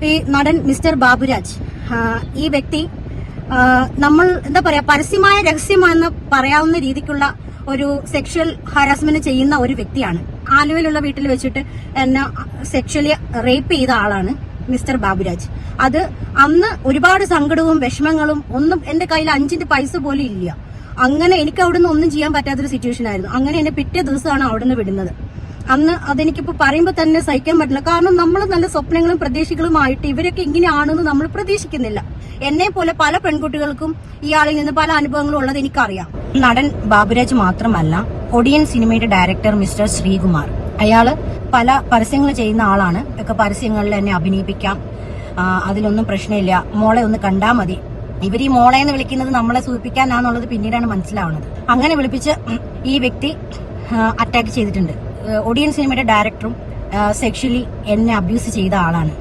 ഈ നടൻ മിസ്റ്റർ ബാബുരാജ്, ഈ വ്യക്തി നമ്മൾ എന്താ പറയാ, പരസ്യമായ രഹസ്യമെന്ന് പറയാവുന്ന രീതിക്കുള്ള ഒരു സെക്ഷൽ ഹാരാസ്മെന്റ് ചെയ്യുന്ന ഒരു വ്യക്തിയാണ്. ആലുവയിലുള്ള വീട്ടിൽ വെച്ചിട്ട് എന്നെ സെക്ഷലി റേപ്പ് ചെയ്ത ആളാണ് മിസ്റ്റർ ബാബുരാജ്. അത് അന്ന് ഒരുപാട് സങ്കടവും വിഷമങ്ങളും, ഒന്നും എന്റെ കയ്യിൽ 5 പൈസ പോലും ഇല്ല. അങ്ങനെ എനിക്ക് അവിടുന്ന് ഒന്നും ചെയ്യാൻ പറ്റാത്തൊരു സിറ്റുവേഷൻ ആയിരുന്നു. അങ്ങനെ എന്നെ പിറ്റേ ദിവസമാണ് അവിടുന്ന് വിടുന്നത്. അന്ന് അതെനിക്കിപ്പോ പറയുമ്പോൾ തന്നെ സഹിക്കാൻ പറ്റില്ല. കാരണം നമ്മൾ നല്ല സ്വപ്നങ്ങളും പ്രതീക്ഷകളുമായിട്ട് ഇവരൊക്കെ ഇങ്ങനെയാണെന്ന് നമ്മൾ പ്രതീക്ഷിക്കുന്നില്ല. എന്നെ പോലെ പല പെൺകുട്ടികൾക്കും ഇയാളിൽ നിന്ന് പല അനുഭവങ്ങളും ഉള്ളത് എനിക്കറിയാം. നടൻ ബാബുരാജ് മാത്രമല്ല, ഒടിയൻ സിനിമയുടെ ഡയറക്ടർ മിസ്റ്റർ ശ്രീകുമാർ, അയാള് പല പരസ്യങ്ങൾ ചെയ്യുന്ന ആളാണ്. ഒക്കെ പരസ്യങ്ങളിൽ എന്നെ അഭിനയിപ്പിക്കാം, അതിലൊന്നും പ്രശ്നമില്ല, മോളെ ഒന്ന് കണ്ടാ മതി. ഇവർ ഈ മോളെ എന്ന് വിളിക്കുന്നത് നമ്മളെ സൂചിപ്പിക്കാനാന്നുള്ളത് പിന്നീടാണ് മനസ്സിലാവുന്നത്. അങ്ങനെ വിളിപ്പിച്ച് ഈ വ്യക്തി അറ്റാക്ക് ചെയ്തിട്ടുണ്ട്. ഒടിയൻ സിനിമയുടെ ഡയറക്ടറും സെക്ഷലി എന്നെ അബ്യൂസ് ചെയ്ത ആളാണ്.